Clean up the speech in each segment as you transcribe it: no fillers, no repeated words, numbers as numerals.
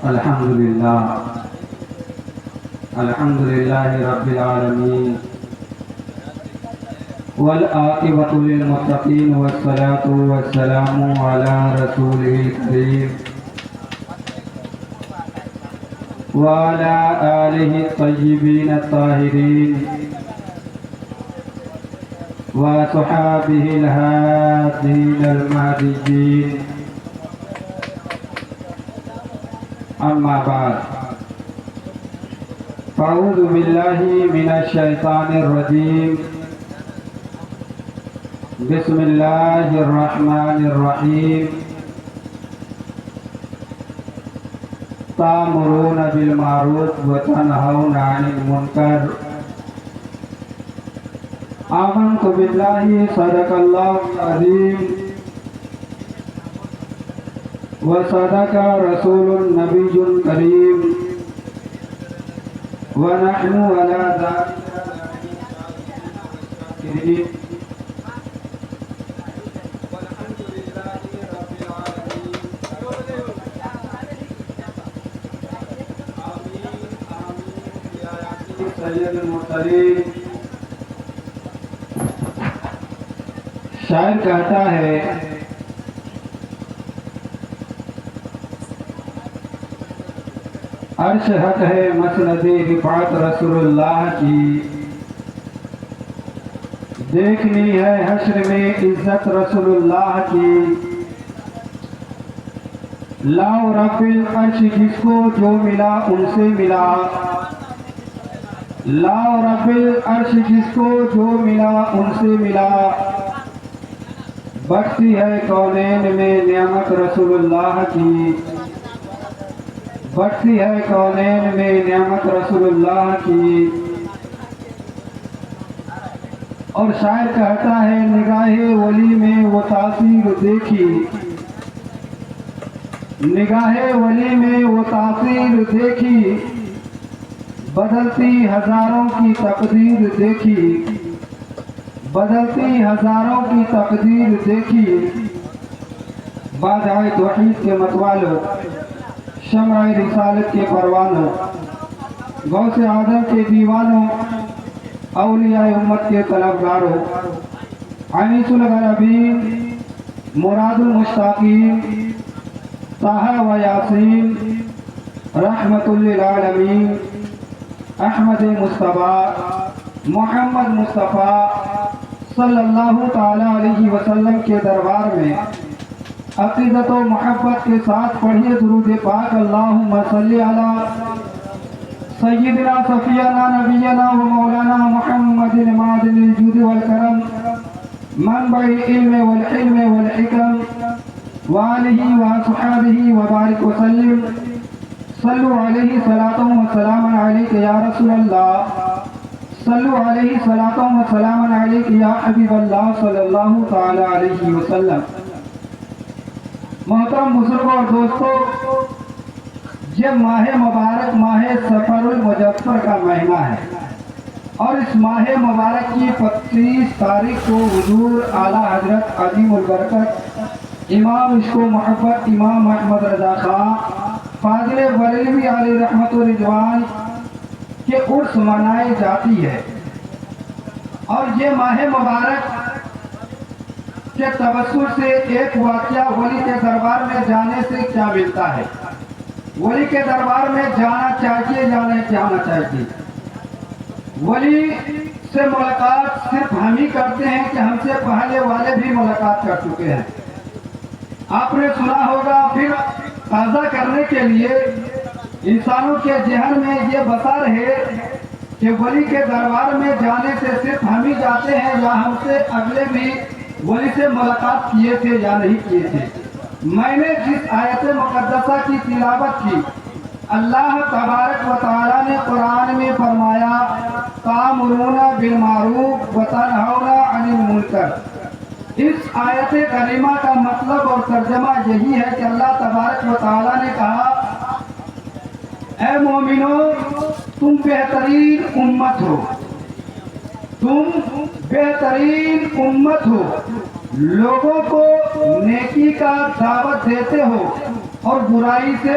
الحمد لله رب العالمين والعاقبة للمتقين والصلاة والسلام على رسوله الكريم وعلى آله الطيبين الطاهرين وصحابه الهادين المهديين. أما بعد، فأعوذ بالله من الشيطان الرجيم. بسم الله الرحمن الرحيم. تأمرون بالمعروف وتنهون عن المنكر. آمنت بالله صدق الله العظيم وصدق رسول النبي الكريم ونحن على ذلك والحمد لله رب العالمين. آمين آمين يا سيد المرسلين. شاعر کہتا ہے عرش حق ہے مسند رفعت رسول اللہ کی، دیکھنی ہے حشر میں عزت رسول اللہ کی. لاؤ رب العرش جس کو جو ملا ان سے ملا، لاؤ رب العرش جس کو جو ملا ان سے ملا. بخشی ہے کونین میں نعمت رسول اللہ کی، بخشی ہے کونین میں نعمت رسول اللہ کی. اور شاعر کہتا ہے نگاہ ولی میں وہ تاثیر دیکھی، نگاہ ولی میں وہ تاثیر دیکھی، بدلتی ہزاروں کی تقدیر دیکھی، بدلتی ہزاروں کی تقدیر دیکھی. بادائے توحید کے متوالوں، شمع رسالت کے پروانوں، غوث اعظم کے دیوانوں، اولیاء امت کے طلبگاروں، انیس الغربین، مراد المشتاقین، طہ و یاسین، رحمت للعالمین، احمد مصطفیٰ، محمد مصطفیٰ صلی اللہ تعالی علیہ وسلم کے دربار میں عقیدت و محبت کے ساتھ پڑھیے درود پاک. اللہم صلی علی سیدنا صفینا نبینا و مولانا محمد معدن الجود والکرم منبع العلم والحلم والحکم وآلہ وصحابہ وبارک وسلم. صلو علیہ صلاۃ و سلام علیک یا رسول اللہ، صلو علیہ صلاۃ و سلام علیک یا حبیب اللہ صلی اللہ تعالی علیہ وسلم. محترم بزرگوں اور دوستوں، یہ ماہ مبارک ماہ سفر المظفر کا مہینہ ہے، اور اس ماہ مبارک کی 25 تاریخ کو حضور اعلیٰ حضرت عظیم البرکت امام عشق و محبت امام احمد رضا خان فاضل بریلوی علیہ رحمت و رضوان کے عرس منائی جاتی ہے. اور یہ ماہ مبارک کے تبصر سے ایک واقعہ ولی کے دربار میں جانے سے کیا ملتا ہے، ولی کے دربار میں جانا چاہیے یا نہیں جانا چاہیے. ولی سے ملاقات صرف ہم ہی کرتے ہیں کہ ہم سے پہلے والے بھی ملاقات کر چکے ہیں؟ آپ نے سنا ہوگا. پھر تازہ کرنے کے لیے انسانوں کے ذہن میں یہ بسا رہے کہ ولی کے دربار میں جانے سے صرف ہم ہی جاتے ہیں یا ہم سے اگلے بھی ولی سے ملاقات کیے تھے یا نہیں کیے تھے. میں نے جس آیت مقدسہ کی تلاوت کی، اللہ تبارک و تعالیٰ نے قرآن میں فرمایا تأمرون بالمعروف وتنہون عن المنکر. اس آیت کریمہ کا مطلب اور ترجمہ یہی ہے کہ اللہ تبارک و تعالیٰ نے کہا اے مومنو تم بہترین امت ہو، تم بہترین امت ہو، لوگوں کو نیکی کا دعوت دیتے ہو اور برائی سے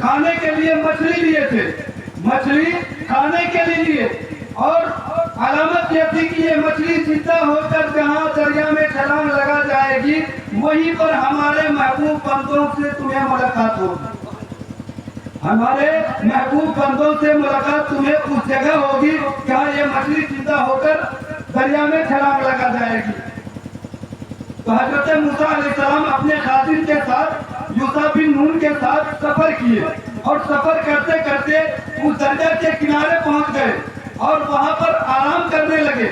کھانے کے لیے مچھلی لیے تھے، مچھلی کھانے کے لیے، اور علامت یہ تھی کہ یہ مچھلی زندہ ہو کر جہاں دریا میں چھلانگ لگا جائے گی وہیں پر ہمارے محبوب بندوں سے تمہیں ملاقات ہوگی، ہمارے محبوب بندوں سے ملاقات تمہیں اس جگہ ہوگی جہاں یہ مچھلی زندہ ہو کر دریا میں چھلانگ لگا جائے گی۔ تو حضرت موسیٰ علیہ السلام اپنے خادم کے ساتھ یوشع بن نون کے ساتھ سفر کیے، اور سفر کرتے کرتے اس دریا کے کنارے پہنچ گئے اور وہاں پر آرام کرنے لگے،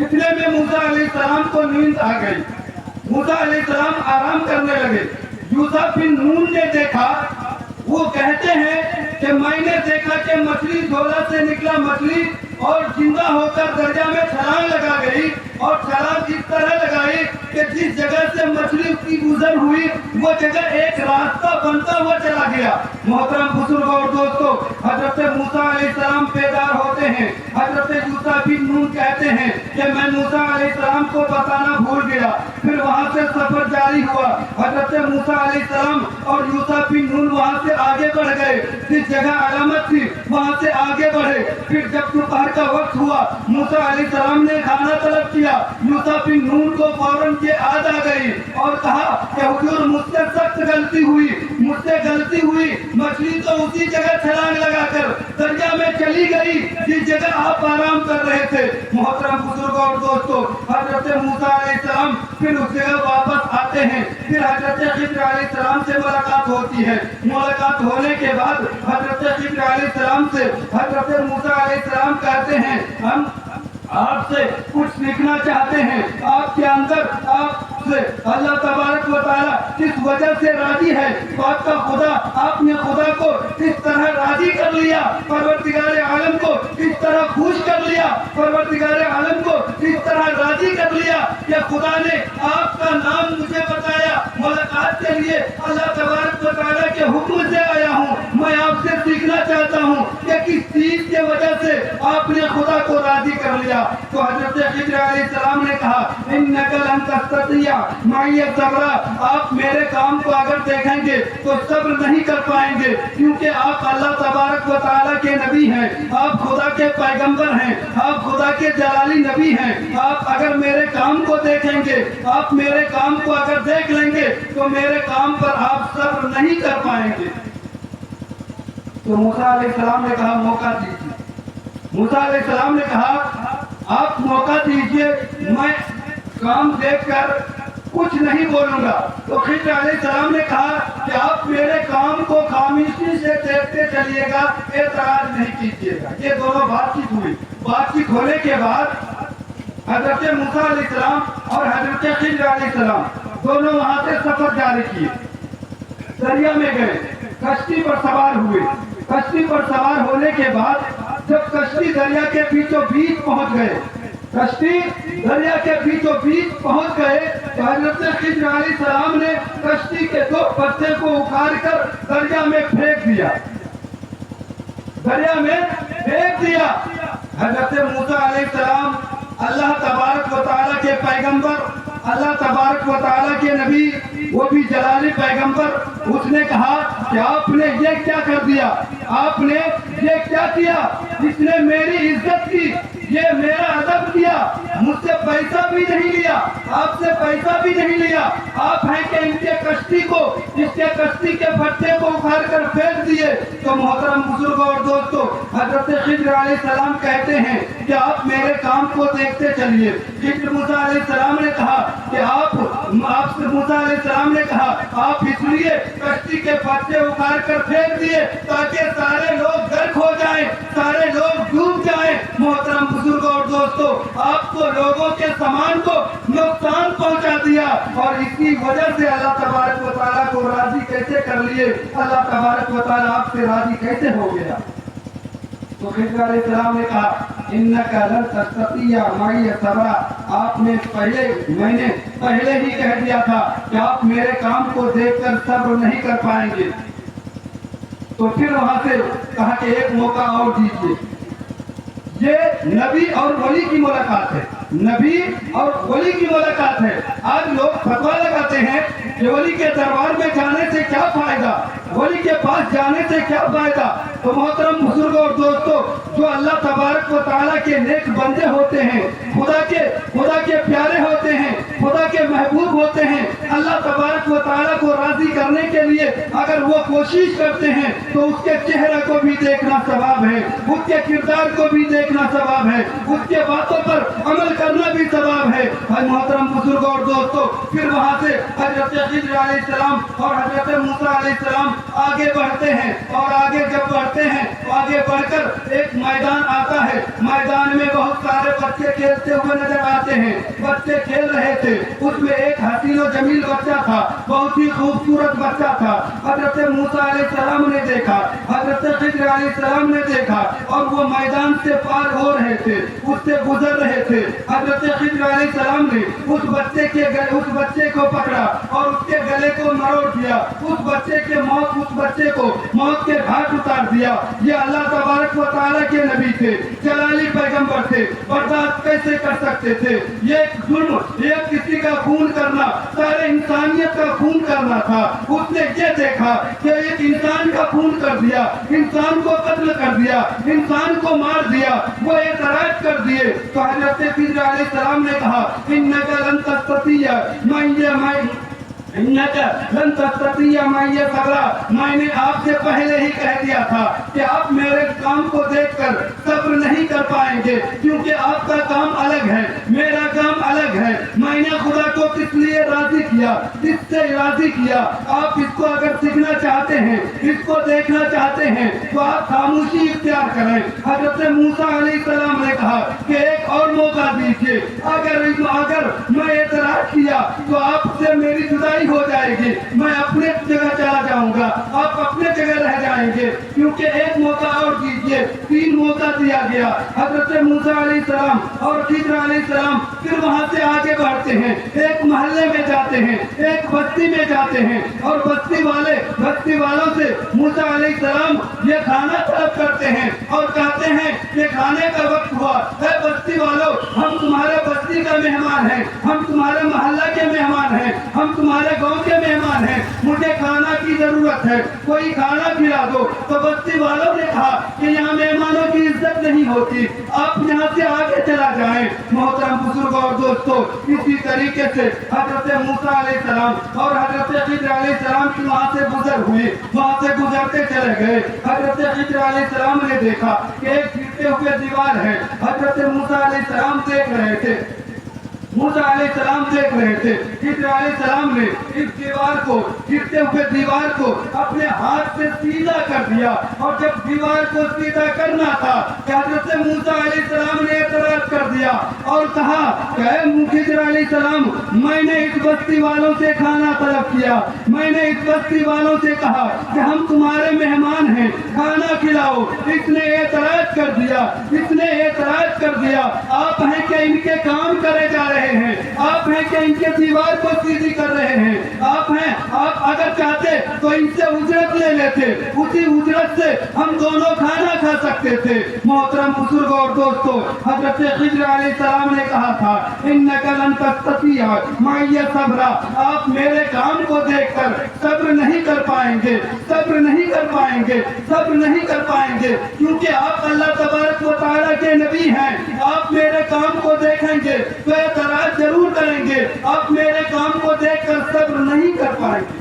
اتنے میں موسیٰ علیہ السلام کو نیند آ گئی، موسیٰ علیہ السلام آرام کرنے لگے۔ یوشع بن نون نے دیکھا، وہ کہتے ہیں کہ میں نے دیکھا کہ مچھلی جھولا سے نکلا مچھلی اور زندہ ہو کر دریا میں چھلانگ لگا گئی، اور چھلانگ اس طرح لگائی کہ جس جگہ سے مچھلی کی گزر ہوئی وہ جگہ ایک راستہ بنتا ہوا چلا گیا۔ محترم بزرگ اور دوستو، حضرت موسیٰ علیہ السلام بیدار ہوتے ہیں، حضرت یوشع بن نون کہتے ہیں کہ میں موسیٰ علیہ السلام کو بتانا بھول گیا۔ پھر وہاں سے سفر جاری ہوا، حضرت موسیٰ علیہ السلام اور یوشع بن نون وہاں سے آگے بڑھ گئے، جس جگہ علامت تھی وہاں سے آگے بڑھے۔ پھر جب دوپہر کا وقت ہوا، موسیٰ علیہ السلام نے کھانا طلب کیا، یوشع بن نون کو فوراً یہ یاد آ گئی اور کہا کہ حضور مجھ سے سخت غلطی ہوئی، مچھلی تو اسی جگہ چھلانگ لگا کر دریا میں چلی گئی جس جگہ آپ آرام کر رہے تھے۔ محترم بزرگوں اور دوستو، حضرت موسیٰ علیہ السلام پھر اس جگہ واپس آتے ہیں، پھر حضرت خضر علیہ السلام سے ملاقات ہوتی ہے۔ ملاقات ہونے کے بعد حضرت خضر علیہ السلام سے حضرت موسیٰ علیہ السلام کہتے ہیں ہم آپ سے کچھ سیکھنا چاہتے ہیں، آپ کے اندر آپ سے اللہ تبارک و تعالیٰ کس وجہ سے راضی ہے، آپ کا خدا، آپ نے خدا کو کس طرح راضی کر لیا، پروردگار عالم کو کس طرح خوش کر لیا، پروردگار عالم کو کس طرح راضی کر لیا کہ خدا نے آپ کا نام مجھے بتایا۔ ملاقات کے لیے اللہ تبارک و تعالیٰ کے حکم سے آیا ہوں، میں آپ سے سیکھنا چاہتا ہوں کہ کس چیز کی وجہ سے آپ نے خدا کو راضی کر لیا۔ تو حضرت خضر علیہ السلام نے کہا انک لن تستطیع معی صبرا، آپ میرے کام کو اگر دیکھیں گے تو صبر نہیں کر پائیں گے، کیونکہ آپ اللہ تبارک و تعالیٰ کے نبی ہیں، آپ خدا کے پیغمبر ہیں، آپ خدا کے جلالی نبی ہیں، آپ اگر میرے کام کو دیکھیں گے، آپ میرے کام کو اگر دیکھ لیں گے تو میرے کام پر آپ صبر نہیں کر پائیں گے۔ تو موسیٰ علیہ السلام نے کہا موقع دیجیے، موسیٰ علیہ السلام نے کہا آپ موقع دیجئے، میں کام دیکھ کر کچھ نہیں بولوں گا۔ تو خضر علیہ السلام نے کہا کہ آپ میرے کام کو خاموشی سے دیکھتے چلیے گا، اعتراض نہیں کیجیے گا۔ یہ دونوں بات چیت ہوئی، بات چیت ہونے کے بعد حضرت موسیٰ علیہ السلام اور حضرت خضر علیہ السلام دونوں وہاں سے سفر جاری کیے، دریا میں گئے، کشتی پر سوار ہوئے۔ کشتی پر سوار ہونے کے بعد جب کشتی دریا کے بیچوں بیچ پہنچ گئے، کشتی دریا کے بیچوں بیچ پہنچ گئے تو حضرت خضر علیہ السلام نے کشتی کے دو پتے کو اکھاڑ کر دریا میں پھینک دیا، دریا میں پھینک دیا۔ حضرت موسیٰ علیہ السلام اللہ تبارک و تعالیٰ کے پیغمبر، اللہ تبارک و تعالیٰ کے نبی، وہ بھی جلالی پیغمبر، اس نے کہا کہ آپ نے یہ کیا کر دیا، آپ نے یہ کیا کیا، اس نے میری عزت کی، یہ میرا ادب کیا، مجھ سے پیسہ بھی نہیں لیا، آپ سے پیسہ بھی نہیں لیا، آپ ہیں کہ ان کے کشتی کو، اس کے کشتی کے پتے کو اکھاڑ کر پھینک دیے۔ تو محترم بزرگوں اور دوستو، حضرت خضر علیہ السلام کہتے ہیں کہ آپ میرے کام کو دیکھتے چلیے۔ خضر موسیٰ علیہ السلام نے کہا کہ آپ سے موسیٰ علیہ السلام نے کہا آپ اس لیے کشتی کے پتے اکھاڑ کر پھینک دیے تاکہ سارے لوگ غرق ہو جائیں، سارے لوگ ڈوب جائیں۔ محترم بزرگوں اور دوستو، آپ کو لوگوں کے سامان کو نقصان پہنچا دیا، اور اس کی وجہ سے اللہ تبارک و تعالیٰ کو راضی کیسے کر لیے، اللہ تبارک و تعالیٰ آپ سے راضی کیسے ہو گیا۔ تو خضر علیہ السلام نے کہا انک لن تستطیع معی صبرا، آپ نے میں نے پہلے ہی کہہ دیا تھا کہ آپ میرے کام کو دیکھ کر صبر نہیں کر پائیں گے۔ تو پھر وہاں سے کہا کہ ایک موقع اور دیجیے۔ یہ نبی اور ولی کی ملاقات ہے، نبی اور ولی کی ملاقات ہے۔ آج لوگ فتویٰ لگاتے ہیں کہ ولی کے دربار میں جانے سے کیا کیا فائدہ, ولی کے پاس جانے سے کیا فائدہ. تو محترم بزرگوں اور دوستوں, جو اللہ تبارک و تعالیٰ کے نیک بندے ہوتے ہیں, خدا کے پیارے ہوتے ہیں, خدا کے محبوب ہوتے ہیں, اللہ تبارک و تعالیٰ کو راضی کرنے کے لیے اگر وہ کوشش کرتے ہیں تو اس کے چہرے کو بھی دیکھنا ثواب ہے, اس کے کردار کو بھی دیکھنا ثواب ہے, اس کے باتوں پر عمل کرنا بھی ثواب ہے. محترم بزرگوں اور دوستوں, پھر وہاں سے حضرت خضر علیہ السلام اور حضرت موسیٰ علیہ السلام آگے بڑھتے ہیں, اور آگے جب بڑھتے ہیں تو آگے بڑھ کر ایک میدان آتا ہے. میدان میں بہت سارے بچے کھیلتے ہوئے نظر آتے ہیں. بچے کھیل رہے تھے, اس میں ایک حسین و جمیل بچہ تھا, بہت ہی خوبصورت بچہ تھا. حضرت موسیٰ علیہ السلام نے دیکھا, حضرت خضر علیہ السلام نے دیکھا, اور وہ میدان سے پار ہو رہے تھے, اس سے گزر رہے تھے. حضرت خضر علیہ السلام نے اس بچے کو پکڑا اور اس کے گلے کو مروڑ دیا. اس بچے کو موت کے گھاٹ اتار دیا. یہ اللہ تبارک و تعالیٰ کے نبی تھے, جلالی پیغمبر تھے, برداشت کیسے کر سکتے تھے؟ یہ ظلم, یہ کسی کا خون کرنا, سارے انسانیت کا خون کرنا تھا. اس نے یہ دیکھا کہ ایک انسان کا خون کر دیا, انسان کو قتل کر دیا, انسان کو مار دیا. وہ اعتراض کر دیے تو حضرت خضر علیہ السلام نے کہا, انک لن تستطیع لن تستطیع معی صبرا. میں نے آپ سے پہلے ہی کہہ دیا تھا کہ آپ میرے کام کو دیکھ کر صبر نہیں کر پائیں گے, کیونکہ آپ کا کام الگ ہے, میرا کام الگ ہے. میں نے خدا کو کس لیے راضی کیا, کس سے راضی کیا؟ آپ اس کو اگر سیکھنا چاہتے ہیں, اس کو دیکھنا چاہتے ہیں تو آپ خاموشی اختیار کریں. حضرت موسیٰ علیہ السلام نے کہا کہ ایک اور موقع دیجیے, اگر میں اعتراض کیا تو آپ سے میری جدائی ہو جائے گی, میں اپنے جگہ چلا جاؤں گا, آپ اپنے جگہ رہ جائیں گے, کیونکہ ایک موقع اور دیجیے. 3 موقع دیا گیا. حضرت موسیٰ علیہ السلام اور خضر علیہ السلام پھر وہاں سے آگے بڑھتے ہیں, ایک محلے میں جاتے ہیں, ایک بستی میں جاتے ہیں, اور بستی والوں سے موسیٰ علیہ السلام یہ کھانا طلب کرتے ہیں اور کہتے ہیں کہ کھانے کا وقت ہوا. اے بستی والوں, ہم تمہارے بستی کا مہمان ہیں, ہم تمہارے محلہ کے مہمان ہیں, ہم تمہارے گاؤں کے مہمان ہیں, مجھے کھانا کی ضرورت ہے, کوئی کھانا کھلا دو. تو بستی والوں نے کہا کہ یہاں مہمانوں کی عزت نہیں ہوتی, آپ یہاں سے آگے چلا جائیں. محترم بزرگوں اور دوستوں, اسی طریقے سے حضرت موسیٰ علیہ السلام اور حضرت خضر علیہ السلام کی وہاں سے گزر ہوئی, وہاں سے گزرتے چلے گئے. حضرت خضر علیہ السلام نے دیکھا کہ ایک گرتے ہوئے دیوار ہے. حضرت موسیٰ علیہ السلام دیکھ رہے تھے, خضر علیہ السلام نے اس گرتے ہوئے دیوار کو اپنے ہاتھ سے سیدھا کر دیا. اور جب دیوار کو سیدھا کرنا تھا کہ حضرت موسیٰ علیہ السلام نے اعتراض کر دیا اور کہا کہ اے خضر علیہ السلام, میں نے اس بستی والوں سے کھانا طلب کیا, میں نے اس بستی والوں سے کہا کہ ہم تمہارے مہمان ہیں, کھانا کھلاؤ. اس نے اعتراض کر دیا. آپ ہیں کہ ان کے کام کرے جا رہے ہیں, آپ ہیں کہ ان کے دیوار کو سیدھی کر رہے ہیں, آپ اگر چاہتے تو ان سے اجرت لے لیتے, اسی اجرت سے ہم دونوں کھانا کھا سکتے تھے. محترم بزرگوں اور دوستوں, حضرت خضر علیہ السلام نے کہا تھا, انک لن تستطیع معی صبرا. آپ میرے کام کو دیکھ کر صبر نہیں کر پائیں گے, کیونکہ آپ اللہ تبارک و تعالیٰ کے نبی ہیں. آپ میرے کام کو دیکھیں گے تو اعتراض ضرور کریں گے, آپ میرے کام کو دیکھ کر صبر نہیں کر پائیں گے.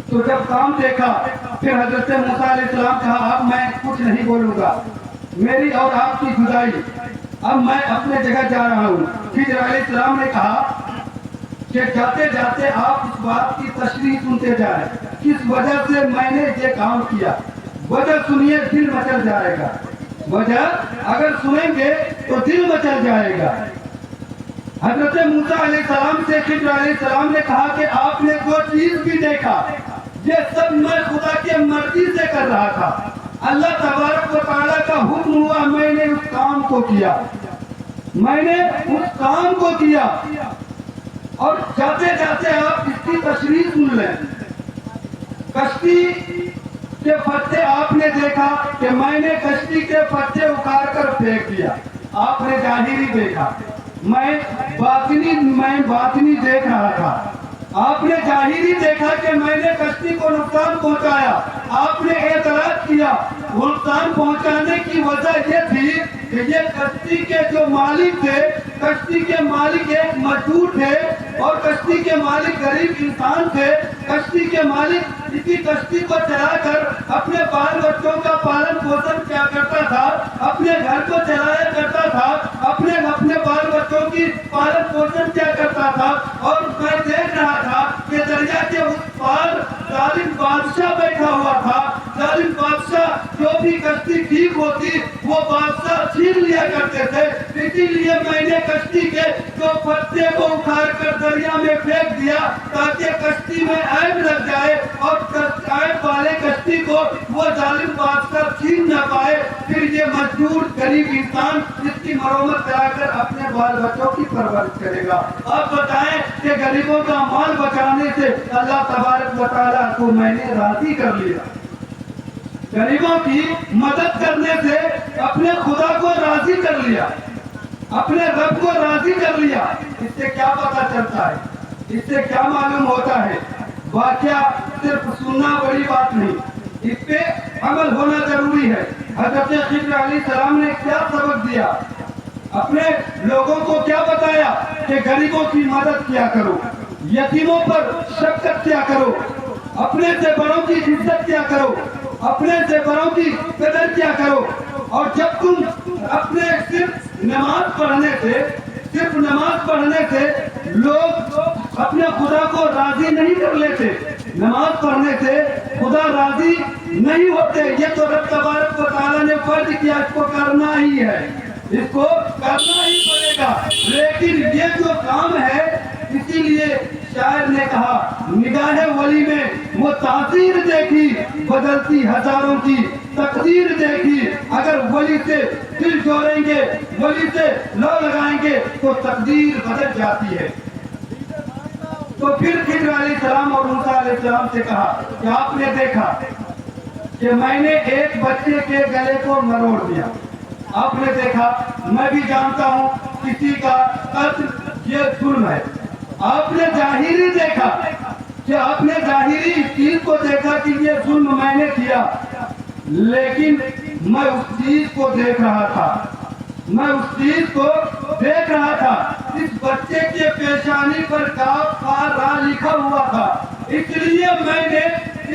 تو جب کام دیکھا پھر حضرت موسیٰ علیہ السلام کہا, اب میں کچھ نہیں بولوں گا, میری اور آپ کی جدائی, اب میں اپنے جگہ جا رہا ہوں. خضر علیہ السلام نے کہا کہ جاتے جاتے آپ اس بات کی تشریح سنتے جائیں, کس وجہ سے میں نے یہ کام کیا. وجہ سنیے, دل مچل جائے گا. وجہ اگر سنیں گے تو دل مچل جائے گا. حضرت موسیٰ علیہ السلام سے خضر علیہ السلام نے کہا کہ آپ نے جو چیز بھی دیکھا, یہ سب میں خدا کی مرضی سے کر رہا تھا. اللہ تبارک و تعالیٰ کا حکم ہوا, میں نے اس کام کو کیا. اور جاتے جاتے آپ اس کی تشریح سن لیں. کشتی کے پتے آپ نے دیکھا کہ میں نے کشتی کے پتے اکھاڑ کر پھینک دیا. آپ نے ظاہری دیکھا, میں باطنی دیکھ رہا تھا. آپ نے ظاہری دیکھا کہ میں نے کشتی کو نقصان پہنچایا، آپ نے اعتراض کیا۔ نقصان پہنچانے کی وجہ یہ تھی کہ یہ کشتی کے جو مالک تھے، کشتی کے مالک ایک مزدور تھے اور کشتی کے مالک غریب انسان تھے۔ کشتی کے مالک اسی کشتی کو چلا کر اپنے بال بچوں کا پالن پوشن کیا کرتا تھا، اپنے گھر کو چلایا کرتا تھا، اپنے بال بچوں کی پالن پوشن کیا کرتا تھا۔ اور میں دیکھ رہا تھا کہ دریا کے اس پار ظالم بادشاہ بیٹھا ہوا تھا۔ ظالم بادشاہ جو بھی کشتی ٹھیک ہوتی وہ بادشاہ چھین لیا کرتے تھے۔ اسی لیے میں نے کشتی کے جو پتے کو اکھاڑ کر دریا میں پھینک دیا تاکہ کشتی میں عیب لگ جائے اور عیب والے کشتی کو وہ ظالم بادشاہ چھین نہ پائے۔ پھر یہ مزدور غریب انسان جس کی مرمت کرا کر اپنے بال بچوں کی پرورش کرے گا۔ آپ بتائیں کہ غریبوں کا مال بچانے سے اللہ تبارک و تعالیٰ کو میں نے راضی کر لیا، غریبوں کی مدد کرنے سے اپنے خدا کو راضی کر لیا، اپنے رب کو راضی کر لیا۔ اس سے کیا پتہ چلتا ہے، اس سے کیا معلوم ہوتا ہے؟ واقعہ صرف سننا بڑی بات نہیں، اس پہ عمل ہونا ضروری ہے۔ حضرت خضر علیہ السلام نے کیا سبق دیا، اپنے لوگوں کو کیا بتایا کہ غریبوں کی مدد کیا کرو، یتیموں پر شفقت کیا کرو، اپنے سے بڑوں کی عزت کیا کرو، اپنے سے بڑوں کی قدر کیا کرو۔ اور جب تم اپنے صرف نماز پڑھنے سے لوگ اپنے خدا کو راضی نہیں کر لیتے، نماز پڑھنے سے خدا راضی نہیں ہوتے۔ یہ تو رب تبارک و تعالیٰ نے فرض کیا، اس کو کرنا ہی ہے، اس کو کرنا ہی پڑے گا۔ لیکن یہ جو کام ہے، اسی لیے شاعر نے کہا نگاہ ولی میں وہ تاثیر دیکھی، بدلتی ہزاروں کی تقدیر دیکھی۔ اگر ولی سے دل جوڑیں گے، ولی سے لو لگائیں گے تو تقدیر بدل جاتی ہے۔ تو پھر خضر علیہ السلام اور موسیٰ علیہ السلام سے کہا کہ آپ نے دیکھا کہ میں نے ایک بچے کے گلے کو مروڑ دیا، آپ نے دیکھا، میں بھی جانتا ہوں کسی کا قتل یہ ظلم ہے۔ آپ نے ظاہری دیکھا کہ آپ نے ظاہری اس چیز کو دیکھا کہ یہ ظلم میں نے کیا، لیکن میں اس چیز کو دیکھ رہا تھا، اس بچے کے پیشانی پر کاف فا را لکھا ہوا تھا، اس لیے میں نے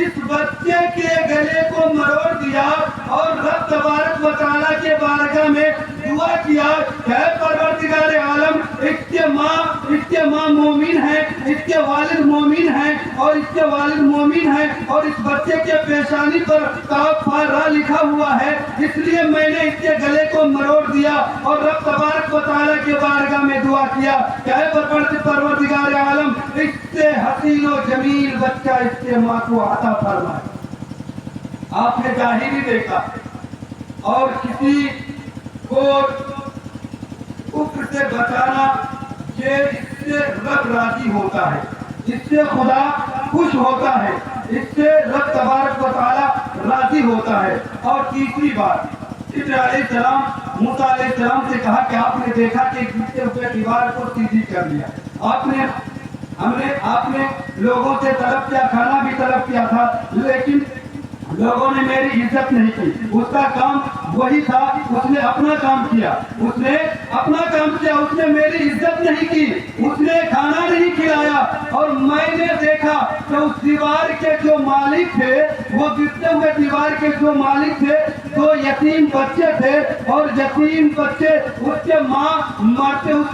اس بچے کے گلے کو مروڑ دیا اور رب تبارک و تعالیٰ کے بارگاہ میں دعا کیا کہ اے پروردگار عالم، اس کے ماں مومن ہیں، اس کے والد مومن ہیں اور اس بچے کے پیشانی پر کاف فا را لکھا ہوا ہے، اس لیے میں نے اس کے گلے کو مروڑ دیا اور رب تبارک و تعالیٰ کے بارگاہ میں دعا کیا کہ اے پروردگار عالم، اس سے حسین و جمیل بچہ اس کے ماں کو عطا فرمائے۔ آپ نے ظاہری دیکھا، اور کسی کو کفر سے بچانا، یہ اس سے رب راضی ہوتا ہے، اس سے خدا خوش ہوتا ہے، اس سے رب تبارک و تعالیٰ راضی ہوتا ہے۔ اور تیسری بات، خضر علیہ السلام موسیٰ علیہ السلام سے کہا کہ آپ نے دیکھا کہ ٹوٹے ہوئے دیوار کو سیدھی کر لیا، آپ نے لوگوں سے طلب کیا، کھانا بھی طلب کیا تھا، لیکن لوگوں نے میری عزت نہیں کی۔ اس کا کام وہی تھا، اس نے اپنا کام کیا، اس نے میری عزت نہیں کی، اس نے کھانا نہیں کھلایا۔ اور میں نے دیکھا کہ اس دیوار کے جو مالک تھے، وہ گرتے ہوئے دیوار کے جو مالک تھے، دو یتیم بچے تھے، اور یتیم بچے اس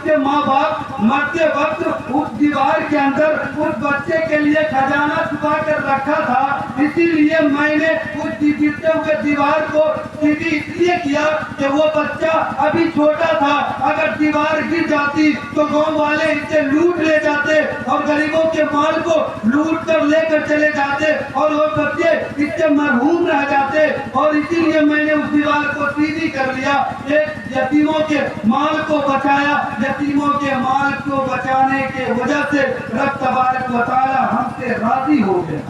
کے ماں باپ مرتے وقت اس دیوار کے اندر اس بچے کے لیے خزانہ چھپا کر رکھا تھا۔ اسی لیے میں نے اس گرتے ہوئے دیوار کو سیدھی اس لیے کیا کہ وہ بچہ ابھی چھوٹا تھا، اگر دیوار گر جاتی تو گاؤں والے اس سے لوٹ لے جاتے اور غریبوں کے مال کو لوٹ کر لے کر چلے جاتے اور وہ بچے اس سے محروم رہ جاتے۔ اور اسی لیے میں نے اس دیوار کو سیدھی کر لیا، ایک یتیموں کے مال کو بچایا۔ یتیموں کے مال کو بچانے کے وجہ سے رب تبارک و تعالی ہم سے راضی ہو گیا،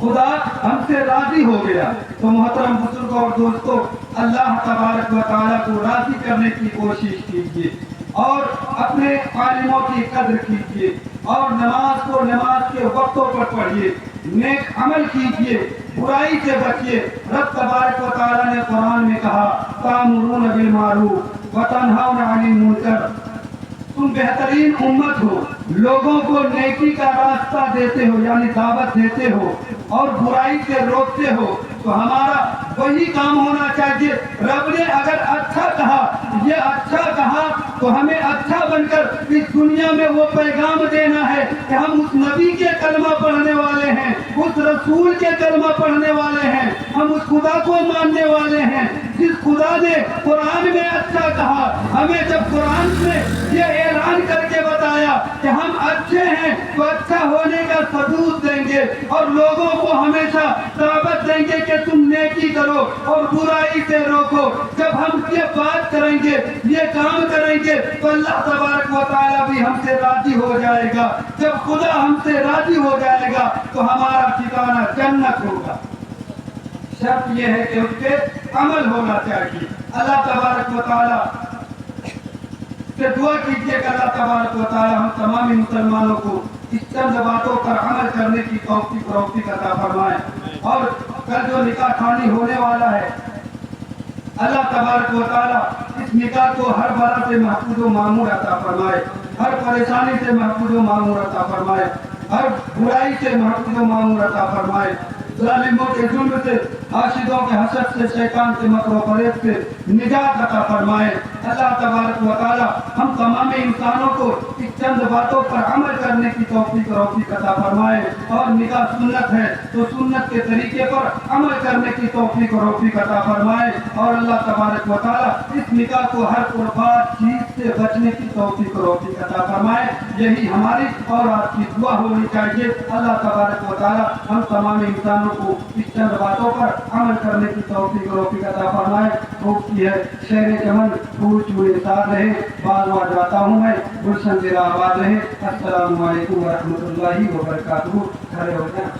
خدا ہم سے راضی ہو گیا۔ تو محترم بزرگوں اور دوستوں، اللہ تبارک و تعالیٰ کو راضی کرنے کی کوشش کیجیے۔ اور اپنے عالموں کی قدر کیجیے اور نماز کو نماز کے وقتوں پر پڑھیے، نیک عمل کیجیے، برائی سے بچیے۔ رب تبارک و تعالیٰ نے قرآن میں کہا تَأْمُرُونَ بِالْمَعْرُوفِ وَتَنْهَوْنَ عَنِ الْمُنکَرِ، تم بہترین امت ہو، لوگوں کو نیکی کا راستہ دیتے ہو یعنی دعوت دیتے ہو اور برائی سے روکتے ہو، تو ہمارا وہی کام ہونا چاہیے۔ رب نے اگر اچھا کہا، یہ اچھا کہا، تو ہمیں اچھا بن کر اس دنیا میں وہ پیغام دینا ہے کہ ہم اس نبی کے کلمہ پڑھنے والے ہیں، اس رسول کے کلمہ پڑھنے والے ہیں، ہم اس خدا کو ماننے والے ہیں جس خدا نے قرآن میں اچھا کہا۔ ہمیں جب قرآن میں یہ اعلان کر کے بتایا کہ ہم اچھے ہیں تو اچھا ہونے کا ثبوت دیں گے اور لوگوں کو ہمیشہ دعوت دیں گے کہ تم نیکی کرو اور برائی سے روکو۔ جب ہم یہ بات کریں گے، یہ کام کریں گے، تو اللہ تبارک و تعالیٰ بھی ہم سے راضی ہو جائے گا۔ جب خدا ہم سے راضی ہو جائے گا تو ہمارا ٹھکانہ جنت ہوگا۔ شرط یہ ہے کہ اس پہ عمل ہونا چاہیے۔ اللہ تبارک و تعالیٰ سے دعا کیجیے کہ اللہ تبارک و تعالیٰ ہم تمام مسلمانوں کو اس چند باتوں پر عمل کرنے کی توفیق عطا فرمائے۔ اور کل جو نکاح خوانی ہونے والا ہے، اللہ تبارک و تعالیٰ اس نکاح کو ہر بلا سے محفوظ و معمور عطا فرمائے، ہر پریشانی سے محفوظ و معمور عطا فرمائے، ہر برائی سے محفوظ و معمور عطا فرمائے، ظالموں کے ظلم سے، حاسدوں کے حسد سے، شیطان کے مکر و فریب سے نجات عطا فرمائے۔ اللہ تبارک و تعالی ہم تمام انسانوں کو اس چند باتوں پر عمل کرنے کی توفیق عطا فرمائے، اور نکاح سنت ہے تو سنت کے طریقے پر عمل کرنے کی توفیق عطا فرمائے، اور اللہ تبارک و تعالی اس نکاح کو ہر قربات چیز سے بچنے کی توفیق عطا فرمائے۔ یہی ہماری اور آپ کی دعا ہونی چاہیے۔ اللہ تبارک و تعالی ہم تمام انسانوں کو اس چند باتوں پر عمل کرنے کی توفیق عطا فرمائے۔ خوب کی ہے شہر چمن پھول چوڑے ساتھ رہے، بعض بار جاتا ہوں میں، گلشن زیرہ آباد رہے۔ السلام علیکم ورحمۃ اللہ وبرکاتہ۔ کھڑے ہو جائیں۔